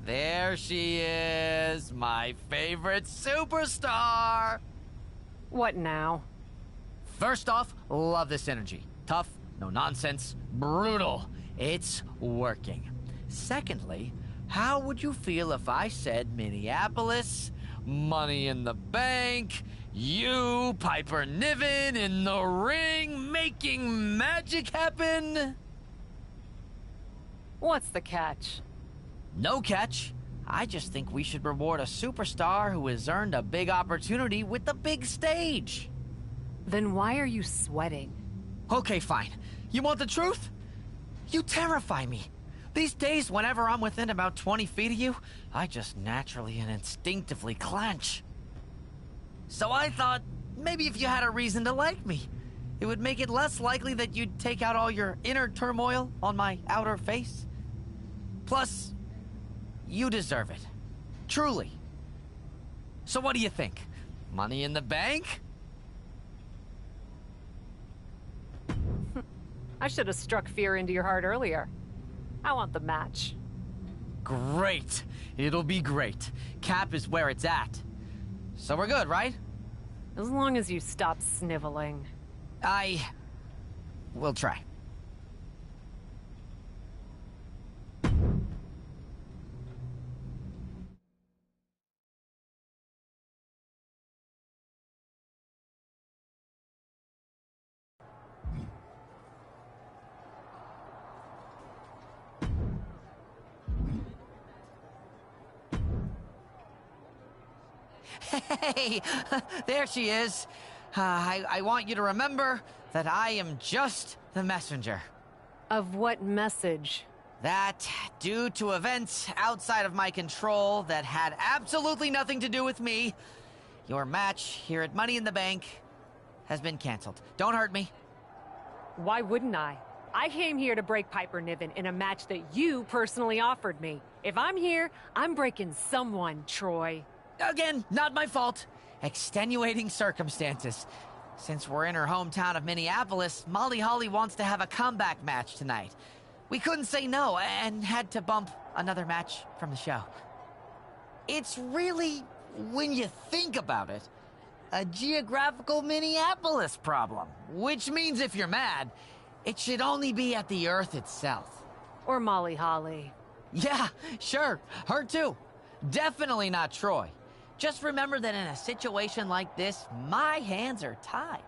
There she is, my favorite superstar! What now? First off, love this energy. Tough, no nonsense, brutal. It's working. Secondly, how would you feel if I said Minneapolis, Money in the Bank, you, Piper Niven, in the ring, making magic happen? What's the catch? No catch. I just think we should reward a superstar who has earned a big opportunity with the big stage. Then why are you sweating? Okay, fine. You want the truth? You terrify me. These days, whenever I'm within about 20 feet of you, I just naturally and instinctively clench. So I thought, maybe if you had a reason to like me, it would make it less likely that you'd take out all your inner turmoil on my outer face. Plus, you deserve it. Truly. So what do you think? Money in the Bank? I should have struck fear into your heart earlier. I want the match. Great. It'll be great. Cap is where it's at. So we're good, right? As long as you stop sniveling. I will try. Hey, there she is. I want you to remember that I am just the messenger. Of what message? That, due to events outside of my control that had absolutely nothing to do with me, your match here at Money in the Bank has been canceled. Don't hurt me. Why wouldn't I? I came here to break Piper Niven in a match that you personally offered me. If I'm here, I'm breaking someone, Troy. Again, not my fault. Extenuating circumstances. Since we're in her hometown of Minneapolis, Molly Holly wants to have a comeback match tonight. We couldn't say no and had to bump another match from the show. It's really, when you think about it, a geographical Minneapolis problem. Which means if you're mad, it should only be at the Earth itself. Or Molly Holly. Yeah, sure. Her too. Definitely not Troy. Just remember that in a situation like this, my hands are tied.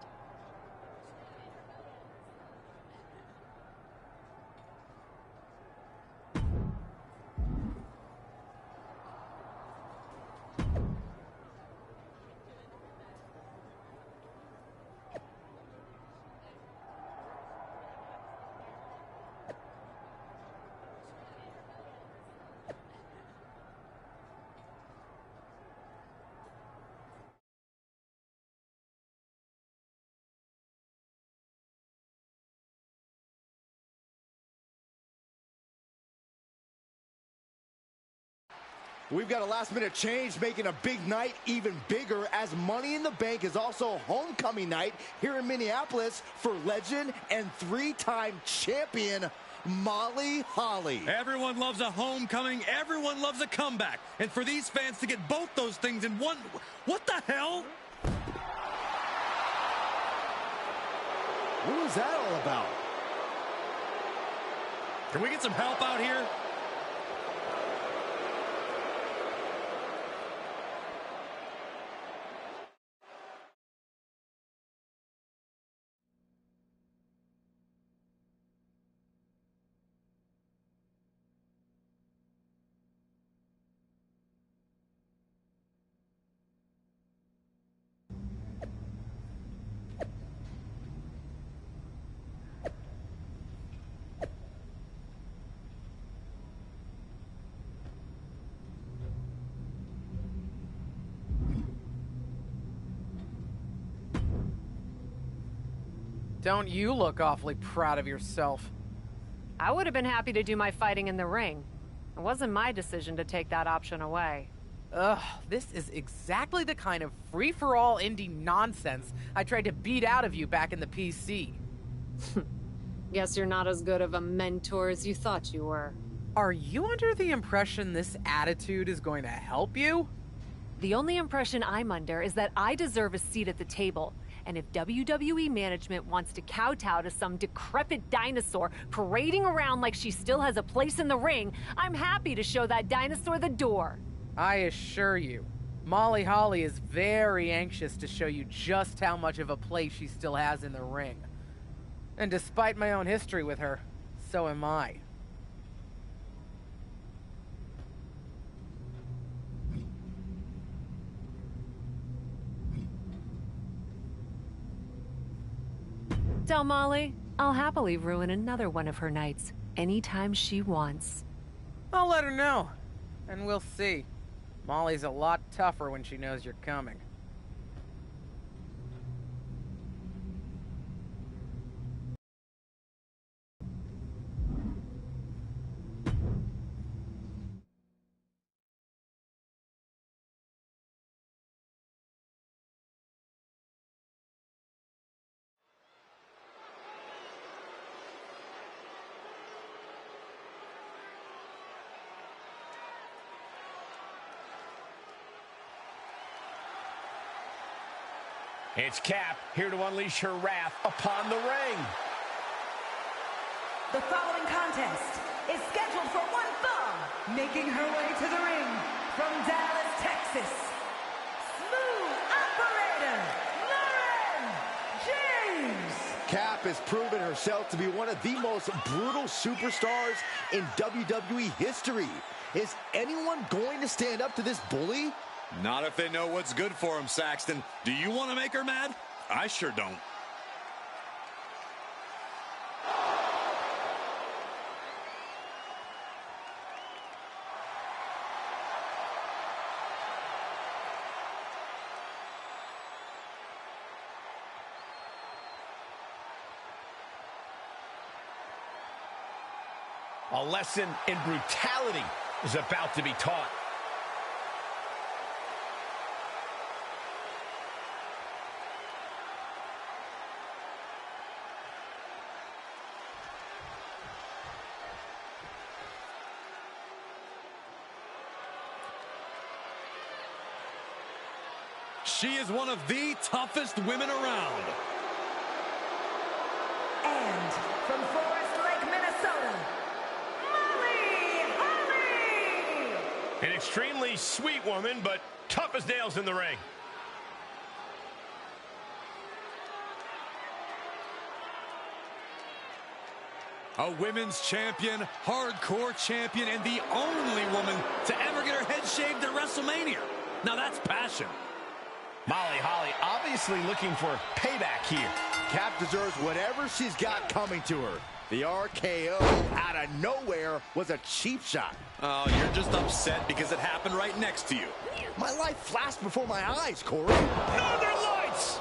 We've got a last-minute change, making a big night even bigger, as Money in the Bank is also homecoming night here in Minneapolis for legend and three-time champion Molly Holly. Everyone loves a homecoming, everyone loves a comeback. And for these fans to get both those things in one... What the hell? What was that all about? Can we get some help out here? Don't you look awfully proud of yourself? I would have been happy to do my fighting in the ring. It wasn't my decision to take that option away. Ugh, this is exactly the kind of free-for-all indie nonsense I tried to beat out of you back in the PC. Guess you're not as good of a mentor as you thought you were. Are you under the impression this attitude is going to help you? The only impression I'm under is that I deserve a seat at the table. And if WWE management wants to kowtow to some decrepit dinosaur parading around like she still has a place in the ring, I'm happy to show that dinosaur the door. I assure you, Molly Holly is very anxious to show you just how much of a place she still has in the ring. And despite my own history with her, so am I. Tell Molly I'll happily ruin another one of her nights anytime she wants. I'll let her know, and we'll see. Molly's a lot tougher when she knows you're coming. It's Cap, here to unleash her wrath upon the ring. The following contest is scheduled for one fall, making her way to the ring from Dallas, Texas. Smooth Operator, Lauren James. Cap has proven herself to be one of the most brutal superstars in WWE history. Is anyone going to stand up to this bully? Not if they know what's good for them, Saxton. Do you want to make her mad? I sure don't. A lesson in brutality is about to be taught. She is one of the toughest women around. And from Forest Lake, Minnesota, Molly Holly. An extremely sweet woman, but tough as nails in the ring. A women's champion, hardcore champion, and the only woman to ever get her head shaved at WrestleMania. Now that's passion. Molly Holly obviously looking for payback here. Cap deserves whatever she's got coming to her. The RKO out of nowhere was a cheap shot. Oh, you're just upset because it happened right next to you. My life flashed before my eyes, Corey. Northern Lights!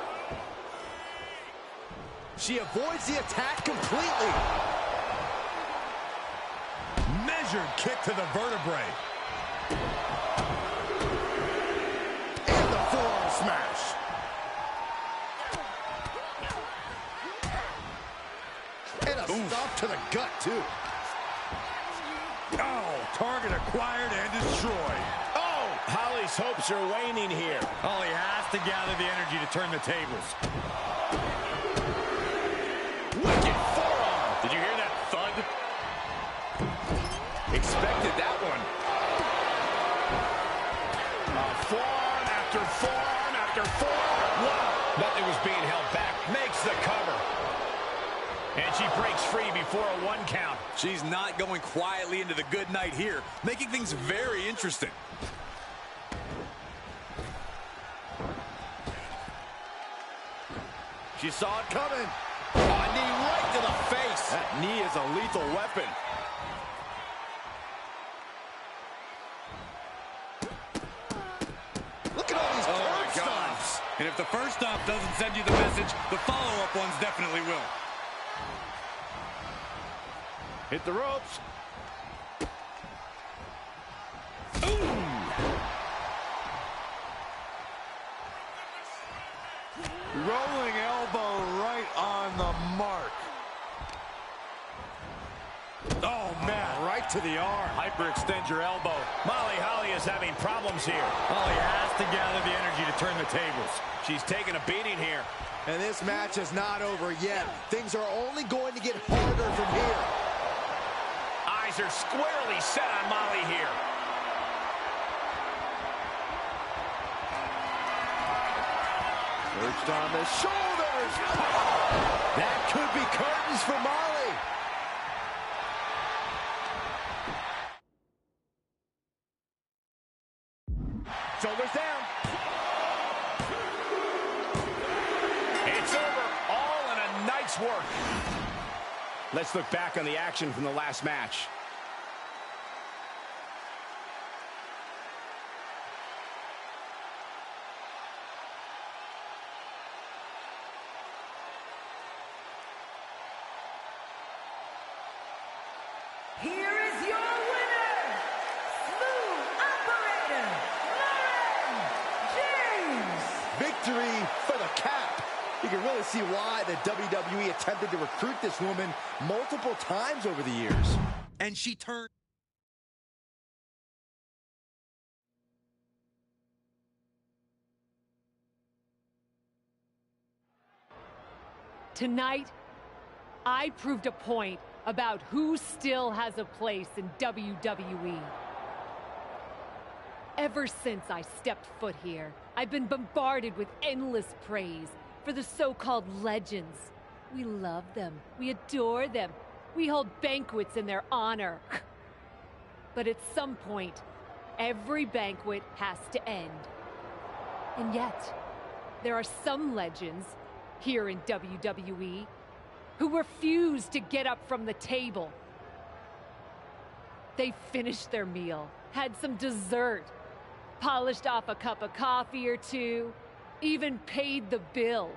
She avoids the attack completely. Measured kick to the vertebrae. And the forearm smash. And a stomp to the gut, too. Oh, target acquired and destroyed. Oh, Holly's hopes are waning here. Holly has to gather the energy to turn the tables. Wicked forearm. Did you hear that thud? Expected that one. Forearm after forearm after forearm. Wow. Nothing was being held back. Makes the cover. And she breaks free before a 1 count. She's not going quietly into the good night here, making things very interesting. She saw it coming. A knee right to the face. That knee is a lethal weapon. Look at all these curb stomps. And if the first stop doesn't send you the message, the follow-up ones definitely will. Hit the ropes. Rolling elbow right on the mark. Oh, man. Right to the arm. Hyperextend your elbow. Molly Holly is having problems here. Holly has to gather the energy to turn the tables. She's taking a beating here. And this match is not over yet. Things are only going to get harder from here. Eyes are squarely set on Molly here. Perched on the shoulders. That could be curtains for Molly. Shoulders down. It's over. All in a night's work. Let's look back on the action from the last match. Here is your winner, Smooth Operator, Lauren James. Victory for the cap. You can really see why the WWE attempted to recruit this woman multiple times over the years. And she turned. Tonight, I proved a point about who still has a place in WWE. Ever since I stepped foot here, I've been bombarded with endless praise for the so-called legends. We love them. We adore them. We hold banquets in their honor. But at some point, every banquet has to end. And yet, there are some legends here in WWE who refuse to get up from the table. They finished their meal, had some dessert, polished off a cup of coffee or two, even paid the bill.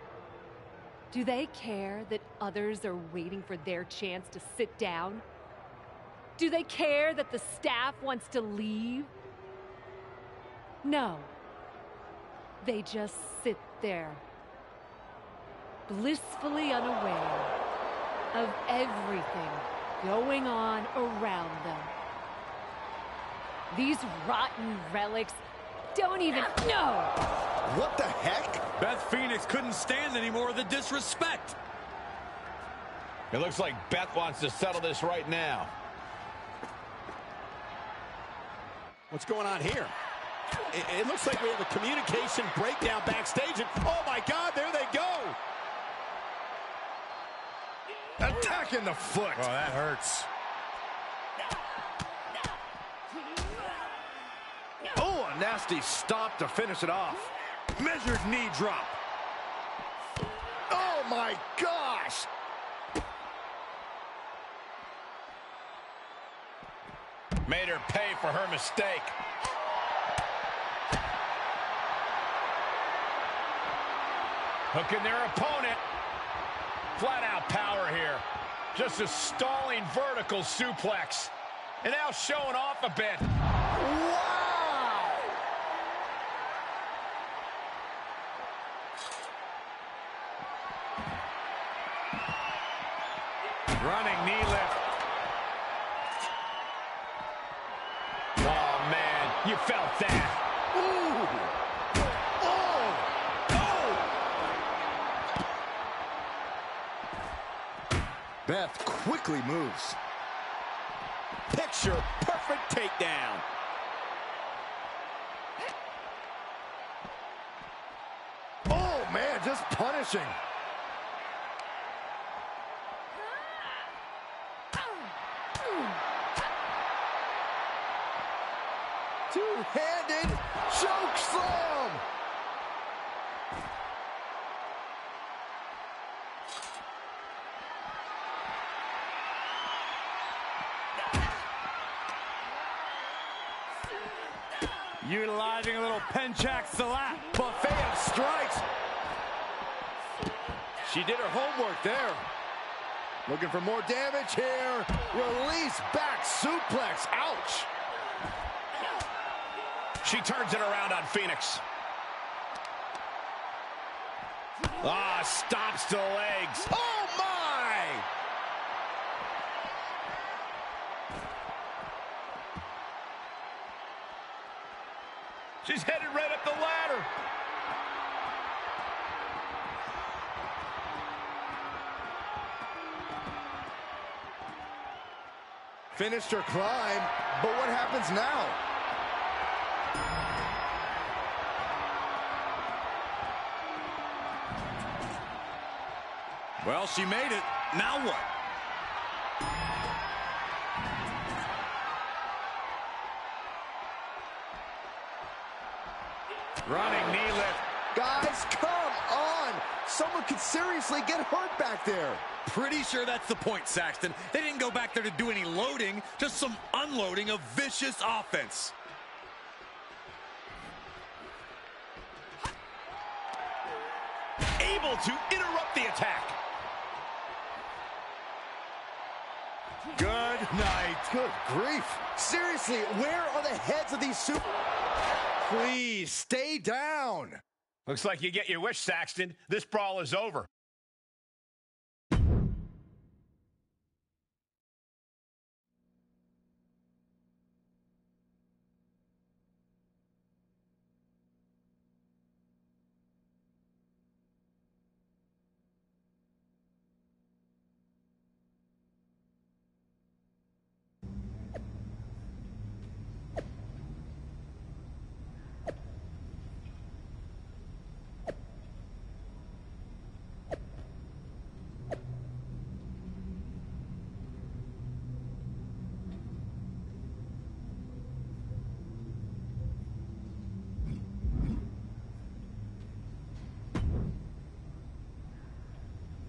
Do they care that others are waiting for their chance to sit down? Do they care that the staff wants to leave? No. They just sit there, blissfully unaware of everything going on around them. These rotten relics don't even know. What the heck? Beth Phoenix couldn't stand any more of the disrespect. It looks like Beth wants to settle this right now. What's going on here? It looks like we have a communication breakdown backstage. And oh my God, there they go. Attacking the foot. Oh, that hurts. Oh, a nasty stomp to finish it off. Measured knee drop. Oh my gosh. Made her pay for her mistake. Hooking their opponent. Flat out power here. Just a stalling vertical suplex. And now showing off a bit. Wow. Running knee lift. Oh, man. You felt that. Beth quickly moves. Picture perfect takedown. Oh man, just punishing. Two-handed choke slam. Utilizing a little Penchak Salat. Buffet of strikes. She did her homework there. Looking for more damage here. Release back suplex. Ouch. She turns it around on Phoenix. Ah, stomps to the legs. Oh my! She's headed right up the ladder. Finished her climb, but what happens now? Well, she made it. Now what? Running knee lift. Guys, come on! Someone could seriously get hurt back there. Pretty sure that's the point, Saxton. They didn't go back there to do any loading, just some unloading of vicious offense. Able to interrupt the attack. Good night. Good grief. Seriously, where are the heads of these super... Please, stay down. Looks like you get your wish, Saxton. This brawl is over.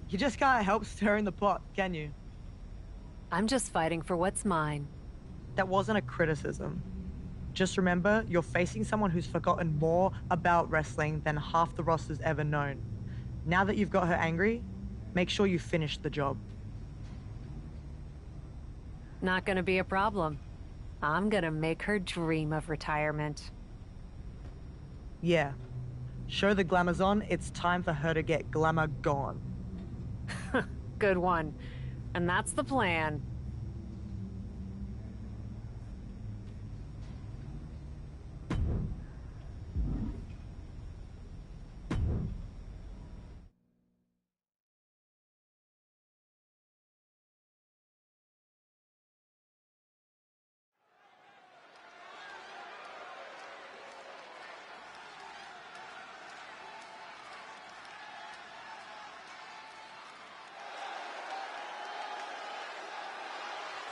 You just can't help stirring the pot, can you? I'm just fighting for what's mine. That wasn't a criticism. Just remember, you're facing someone who's forgotten more about wrestling than half the roster's ever known. Now that you've got her angry, make sure you finish the job. Not gonna be a problem. I'm gonna make her dream of retirement. Yeah. Show the glamour's on, it's time for her to get glamour gone. Good one. And that's the plan.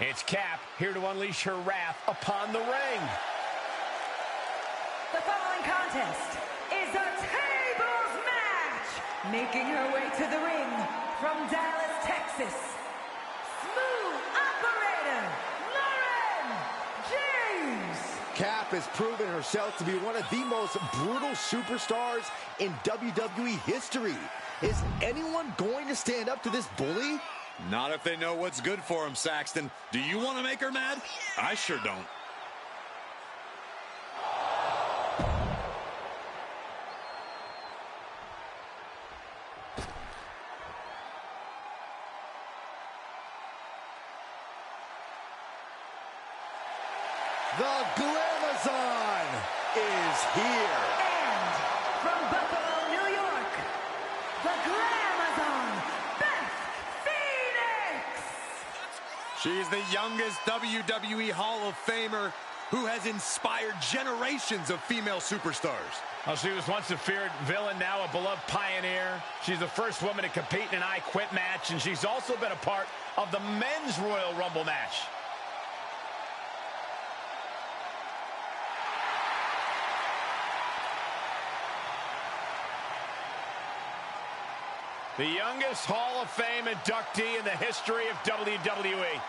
It's Cap, here to unleash her wrath upon the ring. The following contest is a tables match. Making her way to the ring from Dallas, Texas, Smooth Operator, Lauren James. Cap has proven herself to be one of the most brutal superstars in WWE history. Is anyone going to stand up to this bully? Not if they know what's good for him, Saxton. Do you want to make her mad? I sure don't. The Glamazon is here. And from Buffalo, New York, the Glamazon, Beth Phoenix. She's the youngest WWE Hall of Famer who has inspired generations of female superstars. Well, she was once a feared villain, now a beloved pioneer. She's the first woman to compete in an I Quit match, and she's also been a part of the Men's Royal Rumble match. The youngest Hall of Fame inductee in the history of WWE.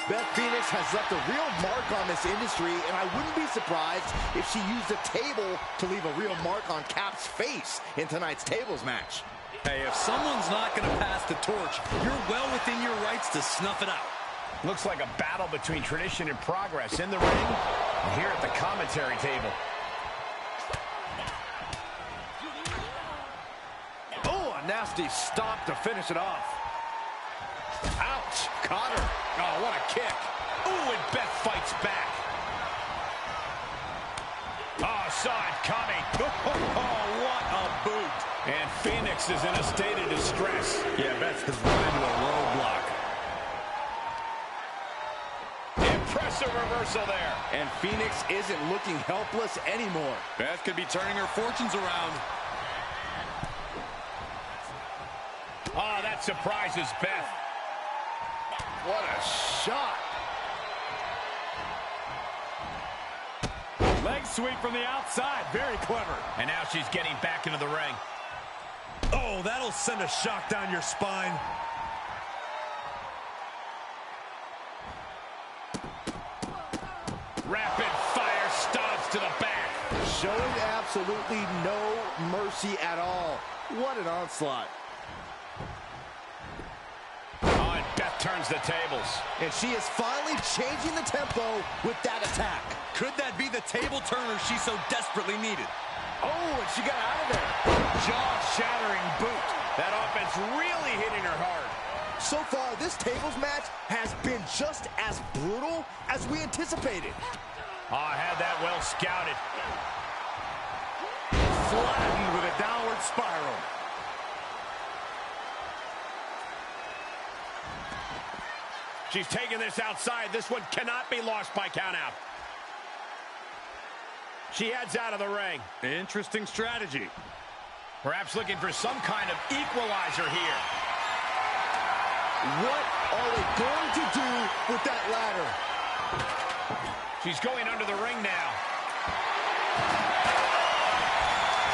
Beth Phoenix has left a real mark on this industry, and I wouldn't be surprised if she used a table to leave a real mark on Cap's face in tonight's tables match. Hey, if someone's not going to pass the torch, you're well within your rights to snuff it out. Looks like a battle between tradition and progress in the ring and here at the commentary table. Oh, a nasty stomp to finish it off. Ouch, caught her. Oh, what a kick. Ooh, and Beth fights back. Oh, saw it coming. Oh, what a boot. And Phoenix is in a state of distress. Yeah, Beth has run into a roadblock. Impressive reversal there. And Phoenix isn't looking helpless anymore. Beth could be turning her fortunes around. Oh, that surprises Beth. What a shot. Leg sweep from the outside. Very clever. And now she's getting back into the ring. Oh, that'll send a shock down your spine. Rapid fire stomps to the back. Showing absolutely no mercy at all. What an onslaught. Oh, and Beth turns the tables. And she is finally changing the tempo with that attack. Could that be the table turner she so desperately needed? Oh, and she got out of there. Jaw-shattering boot. That offense really hitting her hard. So far, this tables match has been just as brutal as we anticipated. Oh, I had that well scouted. Flattened with a downward spiral. She's taking this outside. This one cannot be lost by countout. She heads out of the ring. Interesting strategy. Perhaps looking for some kind of equalizer here. What are they going to do with that ladder? She's going under the ring now.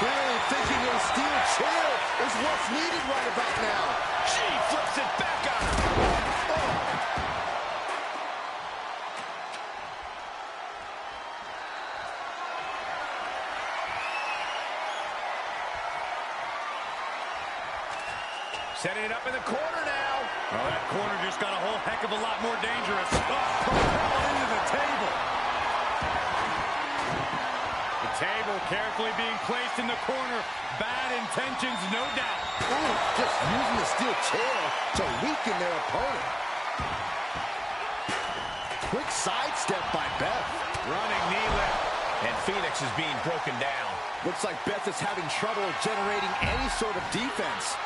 Clearly thinking a steel chair is what's needed right about now. She flips it back on her. Setting it up in the corner now. Well, that corner just got a whole heck of a lot more dangerous. Oh, propelled into the table. The table carefully being placed in the corner. Bad intentions, no doubt. Ooh, just using the steel chair to weaken their opponent. Quick sidestep by Beth. Running knee lift. And Phoenix is being broken down. Looks like Beth is having trouble generating any sort of defense.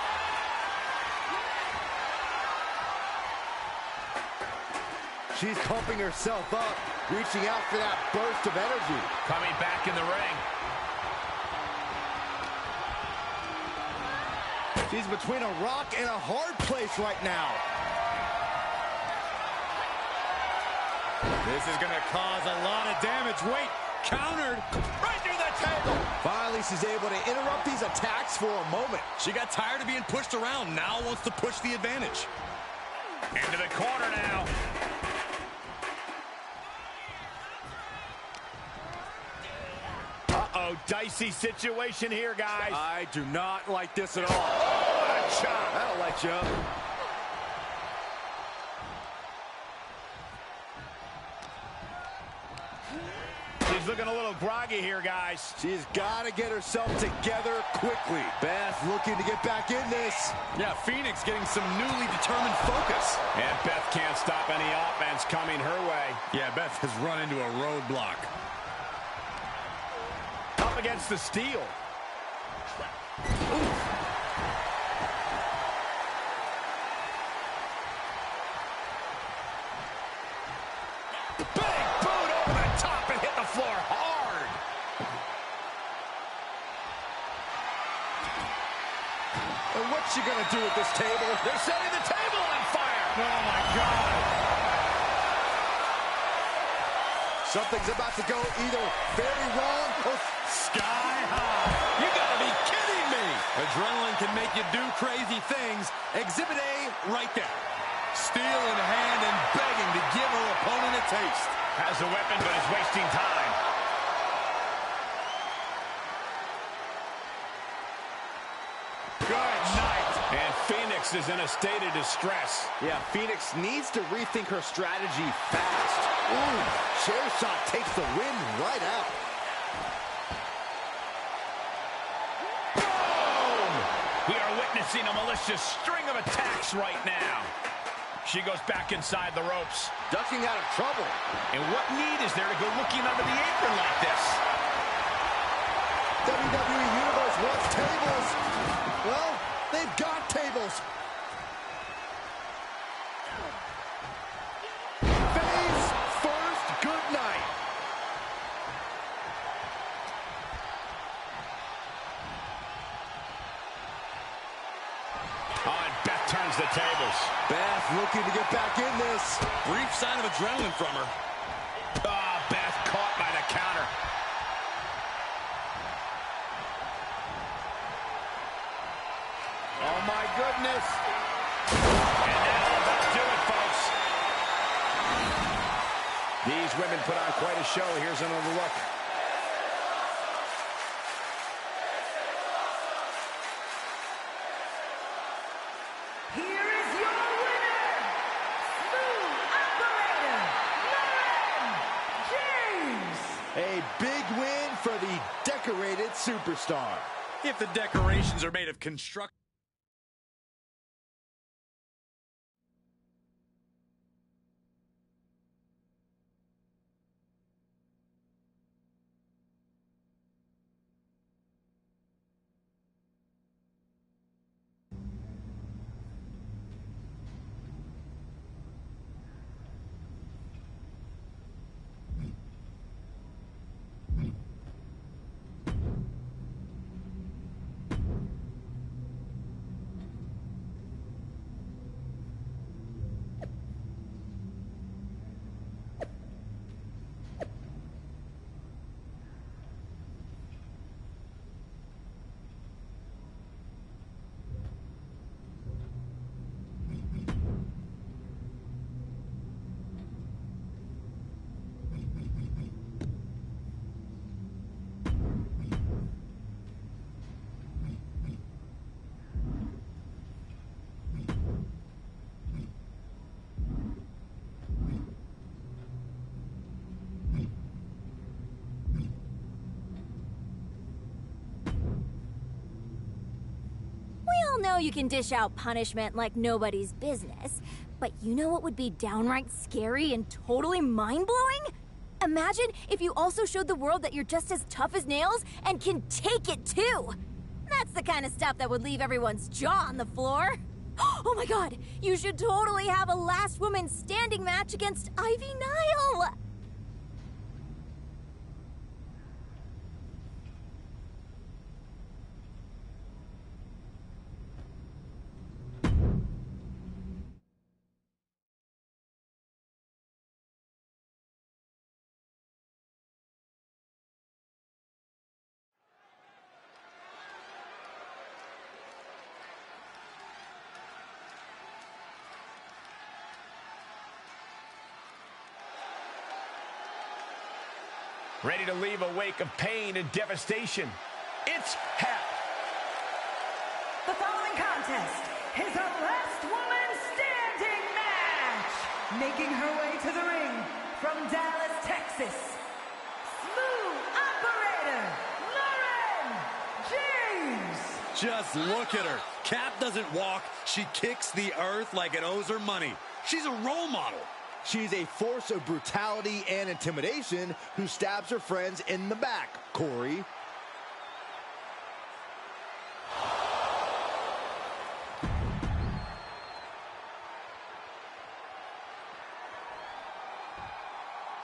She's pumping herself up, reaching out for that burst of energy. Coming back in the ring. She's between a rock and a hard place right now. This is going to cause a lot of damage. Wait, countered right through the table. Finally, she's able to interrupt these attacks for a moment. She got tired of being pushed around. Now wants to push the advantage. Into the corner now. Uh-oh, dicey situation here, guys. I do not like this at all. Oh, what a chop. That'll light you up. She's looking a little groggy here, guys. She's got to get herself together quickly. Beth looking to get back in this. Yeah, Phoenix getting some newly determined focus. And Beth can't stop any offense coming her way. Yeah, Beth has run into a roadblock. Up against the steel. Ooh. Big boot over the top and hit the floor hard. And what's she going to do with this table? They're setting the table on fire. Oh, my God. Something's about to go either very wrong or Sky high. You gotta be kidding me. Adrenaline can make you do crazy things. Exhibit A right there. Steel in hand and begging to give her opponent a taste. Has a weapon but is wasting time. Good night. And Phoenix is in a state of distress. Yeah, Phoenix needs to rethink her strategy fast. Ooh, chair shot takes the wind right out. Boom! We are witnessing a malicious string of attacks right now. She goes back inside the ropes. Ducking out of trouble. And what need is there to go looking under the apron like this? WWE Universe wants tables. Well, they've got tables. Face first, good night. Oh, and Beth turns the tables. Beth looking to get back in this. Brief sign of adrenaline from her. Oh, Beth caught by the counter. Oh, my goodness. And that'll about do it, folks. These women put on quite a show. Here's another look. Here is your winner, Smooth Operator, Lauren James. A big win for the decorated superstar. If the decorations are made of construction. Know you can dish out punishment like nobody's business, but you know what would be downright scary and totally mind-blowing? Imagine if you also showed the world that you're just as tough as nails and can take it too. That's the kind of stuff that would leave everyone's jaw on the floor. Oh my god, you should totally have a last woman standing match against Ivy Nile. Ready to leave a wake of pain and devastation. It's Hap. The following contest is a last woman standing match. Making her way to the ring from Dallas, Texas, Smooth Operator, Lauren James. Just look at her. Cap doesn't walk. She kicks the earth like it owes her money. She's a role model. She's a force of brutality and intimidation who stabs her friends in the back, Corey.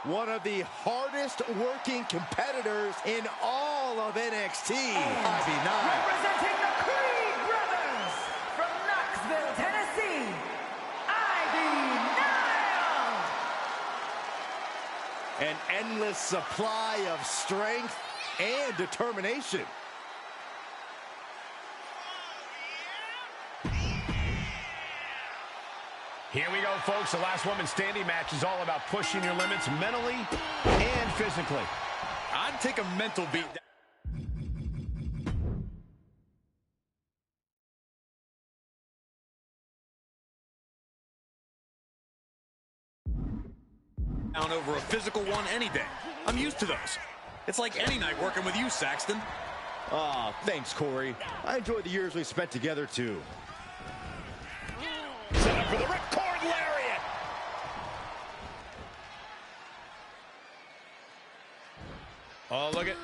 One of the hardest working competitors in all of NXT, Ivy Nile. Representing the Creed Brothers from Knoxville, Tennessee, Ivy Nile. An endless supply of strength and determination. Here we go, folks. The last woman standing match is all about pushing your limits mentally and physically. I'd take a mental beat down over a physical one any day. I'm used to those. It's like any night working with you, Saxton. Aw, thanks, Corey. I enjoyed the years we spent together, too. Set up for the ripcord lariat. Oh, look at.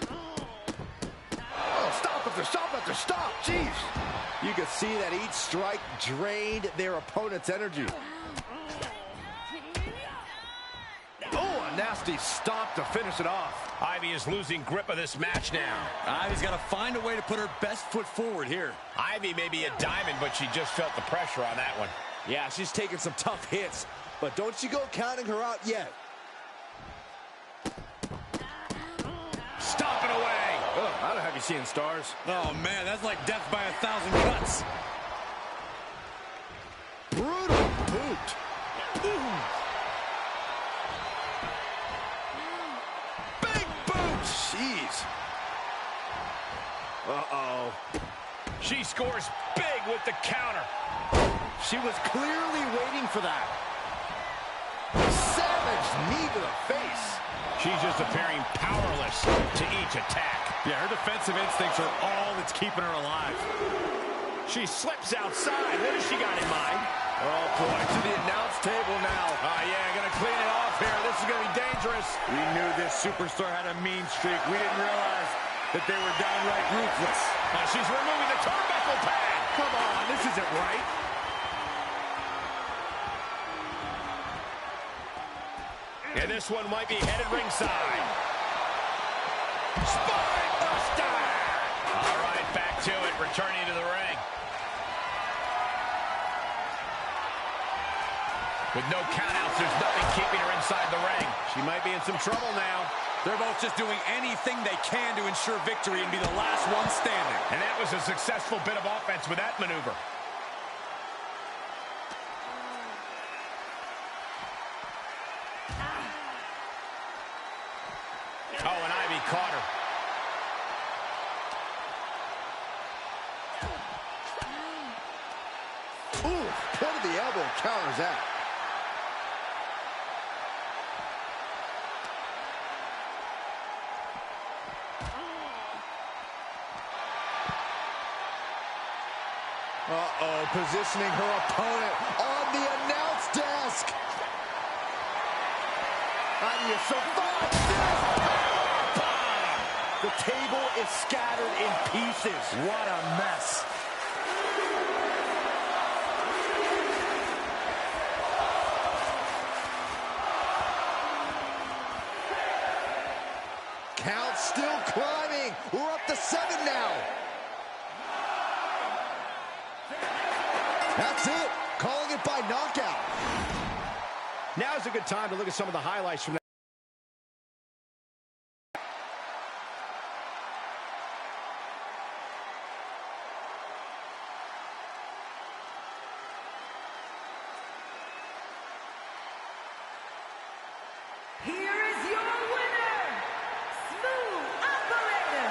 after stop after stop. Jeez. You can see that each strike drained their opponent's energy. Oh, a nasty stomp to finish it off. Ivy is losing grip of this match now. Ivy's got to find a way to put her best foot forward here. Ivy may be a diamond, but she just felt the pressure on that one. Yeah, she's taking some tough hits, but don't you go counting her out yet. Stomping away. Oh, I don't have you seeing stars. Oh, man, that's like death by 1,000 cuts. Brutal boot. Big boot. Jeez. Uh-oh. She scores big with the counter. She was clearly waiting for that. Savage knee to the face. She's just appearing powerless to each attack. Yeah, her defensive instincts are all that's keeping her alive. She slips outside. What has she got in mind? Oh, boy, to the announce table now. Oh, yeah, gonna clean it off here. This is gonna be dangerous. We knew this superstar had a mean streak. We didn't realize that they were downright ruthless. She's removing the turnbuckle pad. Come on, this isn't right. And this one might be headed ringside. Spine buster! All right, back to it, returning to the ring. With no countouts, there's nothing keeping her inside the ring. She might be in some trouble now. They're both just doing anything they can to ensure victory and be the last one standing. And that was a successful bit of offense with that maneuver. Oh, and Ivy caught her. Ooh, point of the elbow counters that. Uh-oh, positioning her opponent on the announce desk. How do you survive this? The table is scattered in pieces. What a mess. Count still climbing. We're up to 7 now. That's it. Calling it by knockout. Now's a good time to look at some of the highlights from that. Here is your winner, Smooth Operator,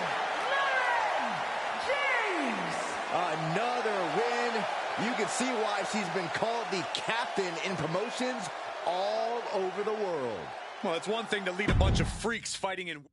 Lauren James. Another win. You can see why she's been called the captain in promotions all over the world. Well, it's one thing to lead a bunch of freaks fighting in...